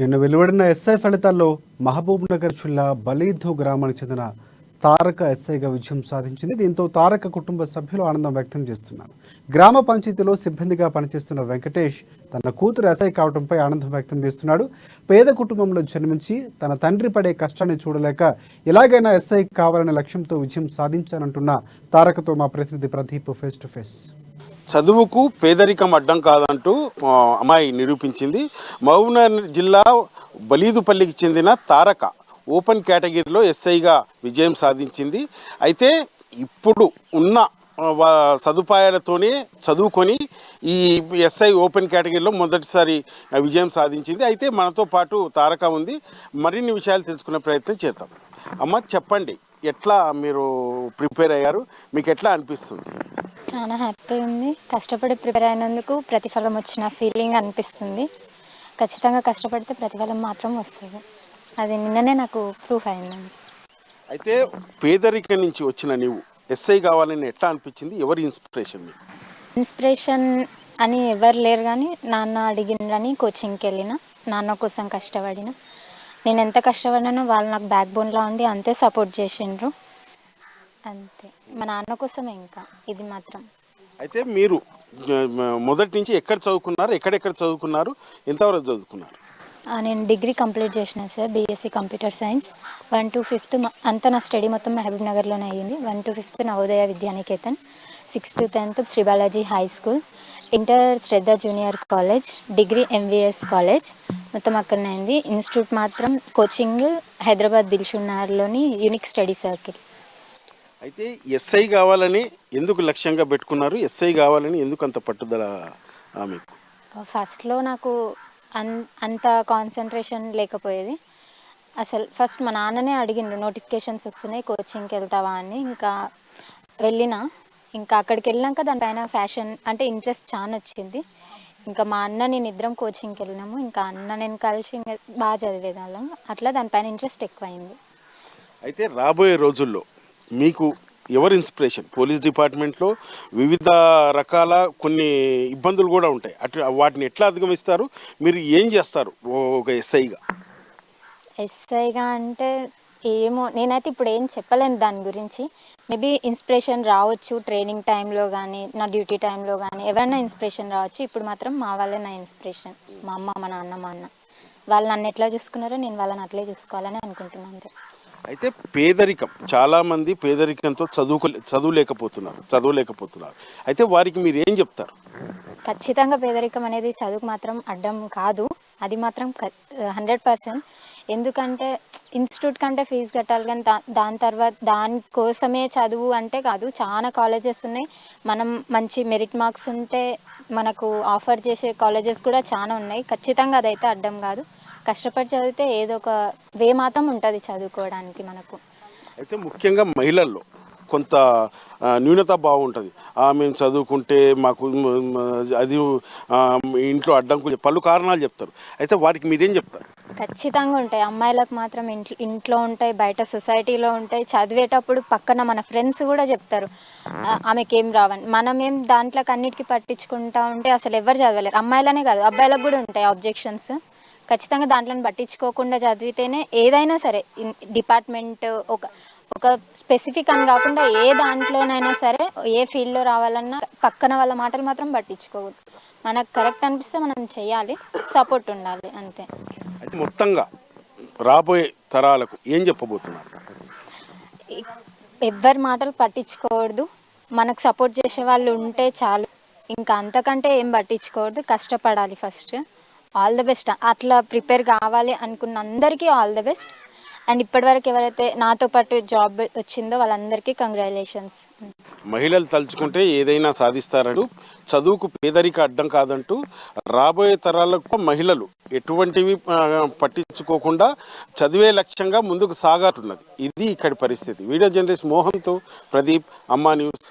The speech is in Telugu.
నిన్న వెలువడిన ఎస్ఐ ఫలితాల్లో మహబూబ్నగర్ జిల్లా బలీధు గ్రామానికి చెందిన తారక ఎస్ఐగా విజయం సాధించింది. దీంతో తారక కుటుంబ సభ్యులు ఆనందం వ్యక్తం చేస్తున్నారు. గ్రామ పంచాయతీలో సిబ్బందిగా పనిచేస్తున్న వెంకటేష్ తన కూతురు ఎస్ఐ కావడంపై ఆనందం వ్యక్తం చేస్తున్నాడు. పేద కుటుంబంలో జన్మించి తన తండ్రి పడే కష్టాన్ని చూడలేక ఎలాగైనా ఎస్ఐ కావాలనే లక్ష్యంతో విజయం సాధించానంటున్న తారకతో మా ప్రతినిధి ప్రదీప్ ఫేస్ టు ఫేస్. చదువుకు పేదరికం అడ్డం కాదంటూ అమ్మాయి నిరూపించింది. మహబూబ్నగర్ జిల్లా బలీదుపల్లికి చెందిన తారక ఓపెన్ కేటగిరీలో ఎస్ఐగా విజయం సాధించింది. అయితే ఇప్పుడు ఉన్న సదుపాయాలతోనే చదువుకొని ఈ ఎస్ఐ ఓపెన్ కేటగిరీలో మొదటిసారి విజయం సాధించింది. అయితే మనతో పాటు తారక ఉంది. మరిన్ని విషయాలు తెలుసుకునే ప్రయత్నం చేద్దాం. అమ్మ, చెప్పండి, ఎట్లా మీరు ప్రిపేర్ అయ్యారు? మీకు ఎట్లా అనిపిస్తుంది? చాలా హ్యాపీ ఉంది. కష్టపడి ప్రిపేర్ అయినందుకు ప్రతిఫలం వచ్చిన ఫీలింగ్ అనిపిస్తుంది. ఖచ్చితంగా కష్టపడితే ప్రతిఫలం మాత్రం వస్తుంది. అది నిన్ననే నాకు ప్రూఫ్ అయిందండి. అయితే పేదరికం నుంచి వచ్చిన నీవు ఎస్ఐ కావాలని ఎట్లా అనిపించింది? ఎవరి ఇన్స్పిరేషన్? ఇన్స్పిరేషన్ అని ఎవరు లేరు, కానీ నాన్న అడిగినని కోచింగ్కి వెళ్ళిన, నాన్న కోసం కష్టపడిన. నేను ఎంత కష్టపడినానో వాళ్ళు నాకు బ్యాక్ బోన్లో ఉండి అంతే సపోర్ట్ చేసిండ్రు. అంతే, మా నాన్న కోసమే ఇంకా ఇది మాత్రం. అయితే మీరు మొదటి నుంచి ఎక్కడ చదువుకున్నారు? ఎక్కడెక్కడ చదువుకున్నారు? ఎంతవరకు చదువుకున్నారు? నేను డిగ్రీ కంప్లీట్ చేసిన sir, BSc computer science. 1 to 5th అంతా నా స్టడీ మొత్తం మహబూబ్ నగర్లోనే అయ్యింది. 1 to 5th Navodaya Vidyaniketan, 6th to 10th Sri Balaji high school, inter Shraddha junior college, degree MVS college మొత్తం అక్కడనే అయింది. ఇన్స్టిట్యూట్ మాత్రం కోచింగ్ హైదరాబాద్ దిల్షుక్నగర్లోని యూనిక్ స్టడీ సర్కిల్. అయితే ఎస్ఐ కావాలని ఎందుకు లక్ష్యంగా పెట్టుకున్నారు? ఎస్ఐ కావాలని ఎందుకు అంత పట్టుదల మీకు? ఫస్ట్లో నాకు అంత కాన్సన్ట్రేషన్ లేకపోయేది. అసలు ఫస్ట్ మా నాన్ననే అడిగిండు, నోటిఫికేషన్స్ వస్తున్నాయి కోచింగ్కి వెళ్తావా అని. ఇంకా వెళ్ళినా. ఇంకా అక్కడికి వెళ్ళాక దానిపైన ఫ్యాషన్ అంటే ఇంట్రెస్ట్ చాలా వచ్చింది. ఇంకా మా అన్న నేను ఇద్దరం కోచింగ్కి వెళ్ళినాము. ఇంకా అన్న నేను కలిసి ఇంకా బాగా చదివేదాళ్ళం. అట్లా దానిపైన ఇంట్రెస్ట్ ఎక్కువైంది. అయితే రాబోయే రోజుల్లో మీకు ఎవరు ఇన్స్పిరేషన్? పోలీస్ డిపార్ట్మెంట్లో వివిధ రకాల కొన్ని ఇబ్బందులు కూడా ఉంటాయి. వాటిని ఎట్లా అధిగమిస్తారు? మీరు ఏం చేస్తారు ఒక ఎస్ఐగా? ఎస్ఐగా అంటే ఏమో, నేనైతే ఇప్పుడు ఏం చెప్పలేను దాని గురించి. మేబీ ఇన్స్పిరేషన్ రావచ్చు ట్రైనింగ్ టైంలో కానీ, నా డ్యూటీ టైంలో కానీ ఎవరైనా ఇన్స్పిరేషన్ రావచ్చు. ఇప్పుడు మాత్రం మా వాళ్ళే నా ఇన్స్పిరేషన్. మా అమ్మ, మా నాన్న, మా అన్న వాళ్ళు నన్ను ఎట్లా చూసుకున్నారో నేను వాళ్ళని అట్లే చూసుకోవాలని అనుకుంటున్నాను అంతే. అయితే పేదరికం, చాలామంది పేదరికంతో చదవలేకపోతున్నారు. అయితే వారికి మీరు ఏం చెప్తారు? ఖచ్చితంగా పేదరికం అనేది చదువుకు మాత్రం అడ్డం కాదు. అది మాత్రం 100%. ఎందుకంటే ఇన్స్టిట్యూట్ కంటే ఫీజు కట్టాలి, కానీ దాని తర్వాత దానికోసమే చదువు అంటే కాదు. చాలా కాలేజెస్ ఉన్నాయి. మనం మంచి మెరిట్ మార్క్స్ ఉంటే మనకు ఆఫర్ చేసే కాలేజెస్ కూడా చాలా ఉన్నాయి. ఖచ్చితంగా అదైతే అడ్డం కాదు. కష్టపడి చదివితే ఏదో ఒక వే మాత్రం ఉంటుంది చదువుకోవడానికి మనకు. అయితే ముఖ్యంగా మహిళల్లో కొంత న్యూనత బాగుంటుంది. మేము చదువుకుంటే మాకు అది ఇంట్లో అడ్డంకులు పలు కారణాలు చెప్తారు. అయితే వారికి మీరేం చెప్తారు? ఖచ్చితంగా ఉంటాయి. అమ్మాయిలకు మాత్రం ఇంట్లో ఉంటాయి, బయట సొసైటీలో ఉంటాయి. చదివేటప్పుడు పక్కన మన ఫ్రెండ్స్ కూడా చెప్తారు ఆమెకేం రావని. మనమేం దాంట్లో అన్నిటికీ పట్టించుకుంటా ఉంటే అసలు ఎవరు చదవలేరు. అమ్మాయిలనే కాదు, అబ్బాయిలకు కూడా ఉంటాయి ఆబ్జెక్షన్స్. ఖచ్చితంగా దాంట్లో పట్టించుకోకుండా చదివితేనే ఏదైనా సరే డిపార్ట్మెంట్ ఒక స్పెసిఫిక్ అని కాకుండా ఏ దాంట్లోనైనా సరే, ఏ ఫీల్డ్లో రావాలన్నా పక్కన వాళ్ళ మాటలు మాత్రం పట్టించుకోకూడదు. మనకు కరెక్ట్ అనిపిస్తే మనం చేయాలి, సపోర్ట్ ఉండాలి, అంతే. అయితే మొత్తంగా రాబోయే తరాలకు ఏం చెప్పబోతున్నారు? ఎవ్వరి మాటలు పట్టించుకోకూడదు. మనకు సపోర్ట్ చేసే వాళ్ళు ఉంటే చాలు. ఇంకా అంతకంటే ఏం పట్టించుకోకూడదు. కష్టపడాలి ఫస్ట్. All the best. అట్లా ప్రిపేర్ కావాలి అనుకున్న అందరికీ ఆల్ ద బెస్ట్. అండ్ ఇప్పటివరకు ఎవరైతే నాతో పాటు జాబ్ వచ్చిందో వాళ్ళందరికీ కంగ్రాచులేషన్స్. మహిళలు తలుచుకుంటే ఏదైనా సాధిస్తారంటూ, చదువుకు పేదరిక అడ్డం కాదంటూ రాబోయే తరాలకు మహిళలు ఎటువంటివి పట్టించుకోకుండా చదివే లక్ష్యంగా ముందుకు సాగుతున్నది. ఇది ఇక్కడి పరిస్థితి. వీడియో జర్నలిస్ట్ మోహన్తో ప్రదీప్, అమ్మా న్యూస్.